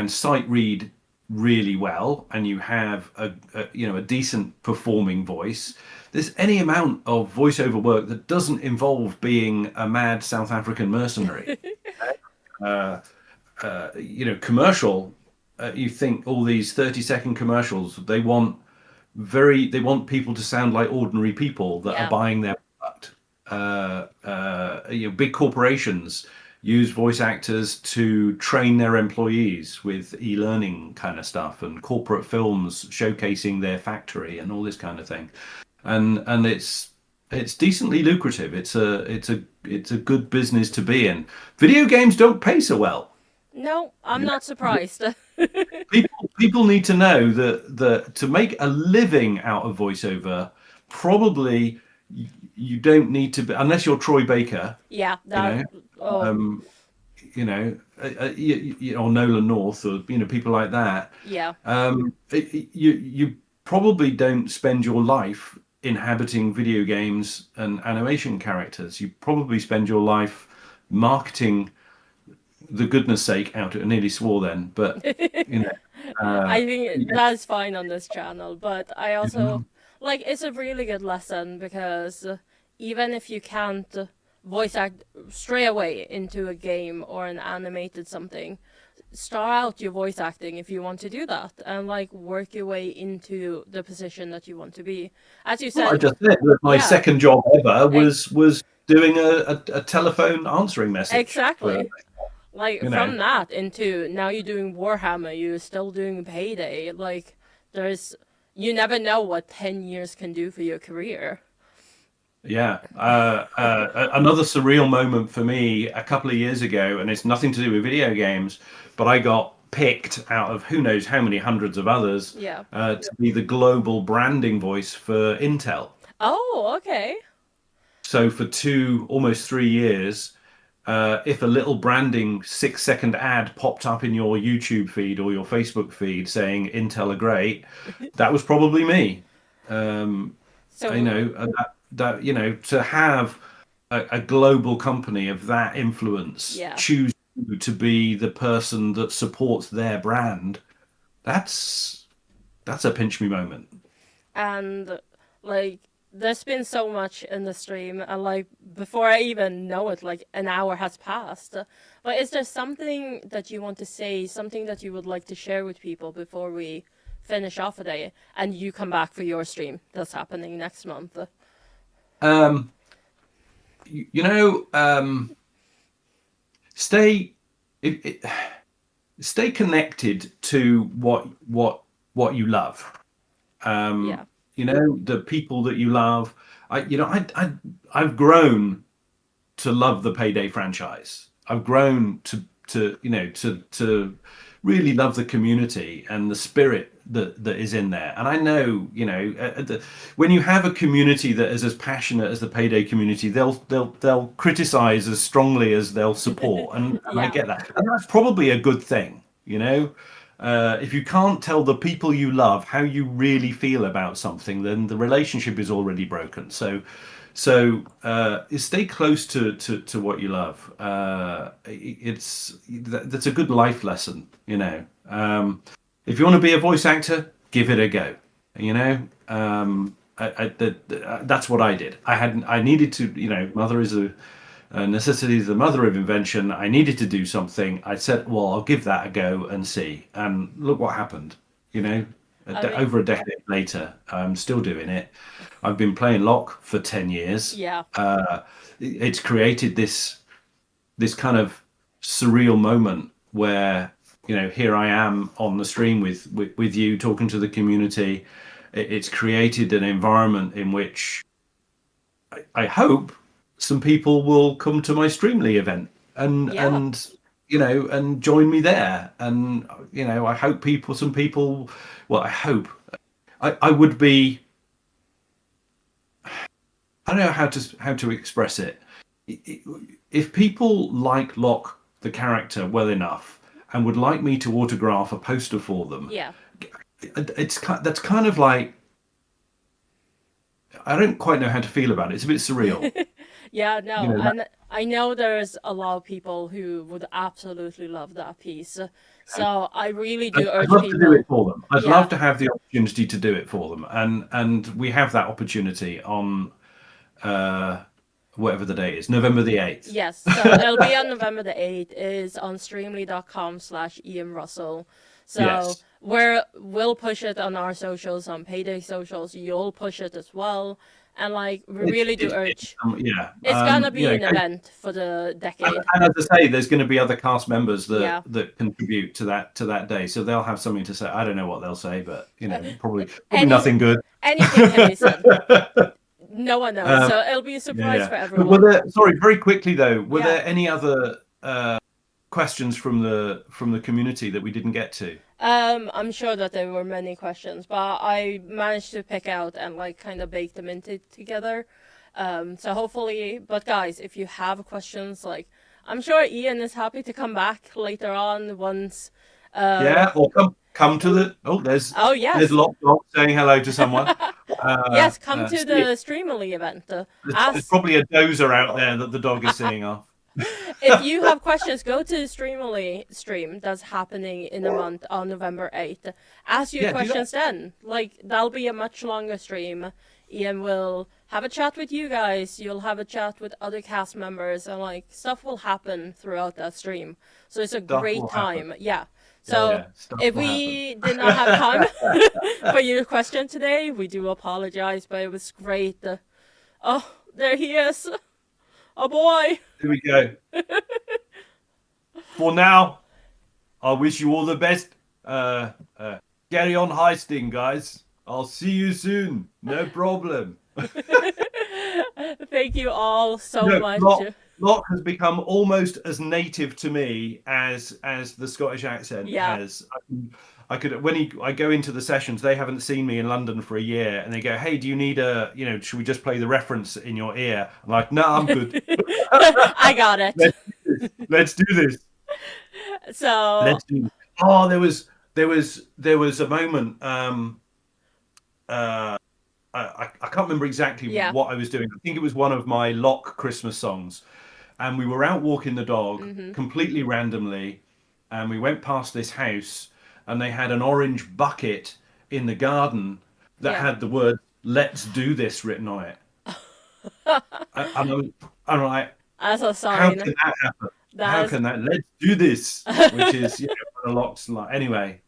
sight read really well and you have a decent performing voice, there's any amount of voiceover work that doesn't involve being a mad South African mercenary. uh, Commercial. You think all these 30-second commercials, they want people to sound like ordinary people that are Yeah. buying their product. Big corporations use voice actors to train their employees with e-learning kind of stuff, and corporate films showcasing their factory and all this kind of thing. And it's decently lucrative. It's a good business to be in. Video games don't pay so well. No, I'm not surprised. People need to know that to make a living out of voiceover, probably you don't need to be, unless you're Troy Baker, Yeah, you that. know, Oh, um, or Nolan North, or people like that. yeah. You probably don't spend your life inhabiting video games and animation characters. You probably spend your life marketing the goodness sake out. I nearly swore then, but you know, I think yeah, that's fine on this channel, but I you also know, like it's a really good lesson because even if you can't voice act straight away into a game or an animated something, start out your voice acting if you want to do that and like work your way into the position that you want to be. As you well, I said, just said that my yeah, second job ever e- was doing a telephone answering message for, exactly. Like you know. from that into now you're doing Warhammer, you're still doing Payday. Like there's you never know what 10 years can do for your career. Yeah. Another surreal moment for me a couple of years ago, and it's nothing to do with video games, but I got picked out of who knows how many hundreds of others Yeah. to be the global branding voice for Intel. Oh, okay. So for almost 3 years, if a little branding 6-second ad popped up in your YouTube feed or your Facebook feed saying Intel are great, that was probably me. Um, you So know, and that to have a global company of that influence yeah. choose you to be the person that supports their brand, that's that's a pinch me moment. And like there's been so much in the stream and like before I even know it like an hour has passed, but is there something that you want to say, something that you would like to share with people before we finish off a day and you come back for your stream that's happening next month? Um, you know, stay it, it, stay connected to what you love. Yeah. The people that you love. I've grown to love the Payday franchise. I've grown to really love the community and the spirit that is in there. And I know, when you have a community that is as passionate as the Payday community, they'll criticize as strongly as they'll support, and I Yeah. get that, and that's probably a good thing. If you can't tell the people you love how you really feel about something, then the relationship is already broken. So stay close to what you love. That's a good life lesson. If you want to be a voice actor, give it a go. You know, that's what I did. I needed to. Mother is a necessity is the mother of invention. I needed to do something. I said, well, I'll give that a go and see. And look what happened. You know, I mean, over a decade later, I'm still doing it. I've been playing Locke for 10 years. yeah. It's created this kind of surreal moment where, here I am on the stream with you talking to the community. It's created an environment in which I hope some people will come to my Streamly event and Yeah. and join me there. And I hope some people, well, I hope I would be. I don't know how to express it. If people like Locke the character well enough and would like me to autograph a poster for them, Yeah. that's kind of like, I don't quite know how to feel about it. It's a bit surreal. Yeah, You no, know, and I know there's a lot of people who would absolutely love that piece. So I really do I'd urge love to do it people. for them. I'd love Yeah. to have the opportunity to do it for them, and we have that opportunity on uh, whatever the date is, November the 8th. Yes, so it'll be on November the 8th, is on streamly.com/Ian Russell. So Yes. we'll push it on our socials, on Payday socials, you'll push it as well. And like we It's, really do it's urge yeah. it's gonna be an event for the decade. And as I say, there's going to be other cast members Yeah. that contribute to that day, so they'll have something to say. I don't know what they'll say, but probably Any nothing good. anything can be said. No one knows. Um, So it'll be a yeah, surprise yeah. for But were everyone. there? Sorry, very quickly though, were Yeah. there any other questions from the community that we didn't get to? I'm sure that there were many questions, but I managed to pick out and like kind of bake them into together. So hopefully, but guys, if you have questions, like I'm sure Ian is happy to come back later on once. Uh, Yeah, or come to the. Oh, there's oh there's yes, Locke saying hello to someone. Uh, Yes, come to see, the Streamily event. there's Ask probably a dozer out there that the dog is seeing off. if you have questions. Go to the Streamily stream that's happening in a month on November 8th. Ask your Yeah, do that. questions then. Like that'll be a much longer stream. Ian will have a chat with you guys. You'll have a chat with other cast members, and like stuff will happen throughout that stream. So it's a Stuff great will happen. time. Yeah. Yeah, So yeah, stuff if will happen. we did not have time for your question today, we do apologize, but it was great. Oh, there he is. Oh boy. Here we go. For now, I wish you all the best. Carry on heisting, guys. I'll see you soon. No problem. Thank you all so No, much. Locke has become almost as native to me as the Scottish accent Yeah. has. I could when I go into the sessions, they haven't seen me in London for a year, and they go, "Hey, do you need should we just play the reference in your ear?" I'm like, "No, I'm good. I got it. Let's do this. So Let's do this." Oh, there was a moment. I can't remember exactly yeah. what I was doing. I think it was one of my Locke Christmas songs, and we were out walking the dog Mm-hmm. completely randomly, and we went past this house, and they had an orange bucket in the garden that Yeah. had the word "Let's do this" written on it. I'm like, As a how sign. can that happen? How That's can that? Let's do this, which is one of Locke's like. Anyway.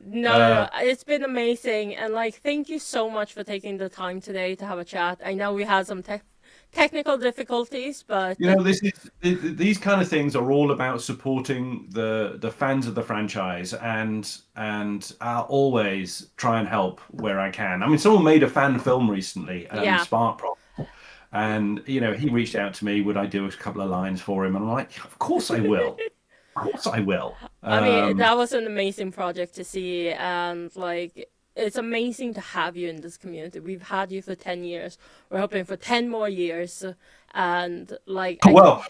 no. It's been amazing, and like, thank you so much for taking the time today to have a chat. I know we had some technical difficulties, but These kind of things are all about supporting the fans of the franchise, and I'll always try and help where I can. I mean, someone made a fan film recently, yeah. Spark Prop, and he reached out to me, would I do a couple of lines for him? And I'm like, of course I will. Of course I will. I mean, that was an amazing project to see, and like, it's amazing to have you in this community. We've had you for 10 years. We're hoping for 10 more years, and like, Well,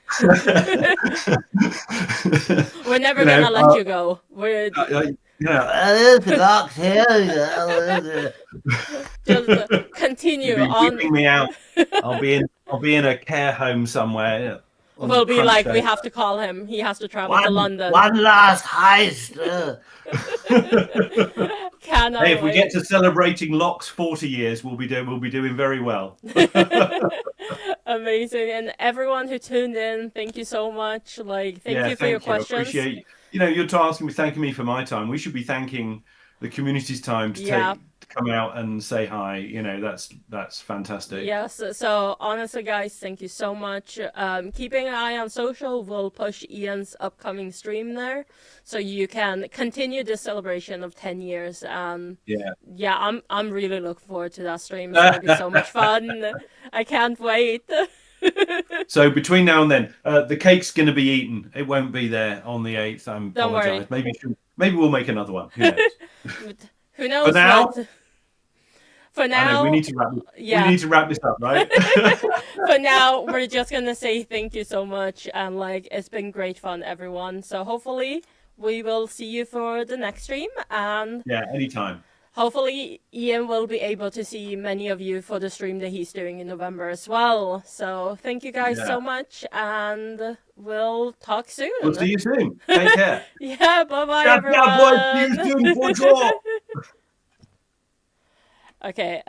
we're never gonna let you go. We're Locke's here. just continue you'll be on. keeping me out. I'll be in a care home somewhere. We'll be Crunch like, day. we have to call him. He has to travel to London. One last heist. Cannot Hey, if we wait. get to celebrating Locke's 40 years, we'll be doing very well. Amazing. And everyone who tuned in, thank you so much. Like, thank you for your questions. Appreciate you're thanking me for my time. We should be thanking the community's time to Yeah. to come out and say hi. That's fantastic. Yes, so honestly, guys, thank you so much. Keeping an eye on social, we'll push Ian's upcoming stream there, so you can continue this celebration of 10 years. Yeah. I'm really looking forward to that stream. It's gonna be so much fun. I can't wait. So between now and then, the cake's going to be eaten. It won't be there on the 8th. I Don't worry. apologize. Maybe we'll make another one. Who knows? Who knows? For now- what- For I now, know we need to wrap. yeah. We need to wrap this up, right? For now, we're just gonna say thank you so much, and like, it's been great fun, everyone. So hopefully we will see you for the next stream, and Yeah, anytime. hopefully Ian will be able to see many of you for the stream that he's doing in November as well. So thank you guys Yeah. so much, and we'll talk soon. We'll see you soon. Take care. Yeah, bye bye, Ciao, ciao, boys. See everyone. you soon for sure. Okay.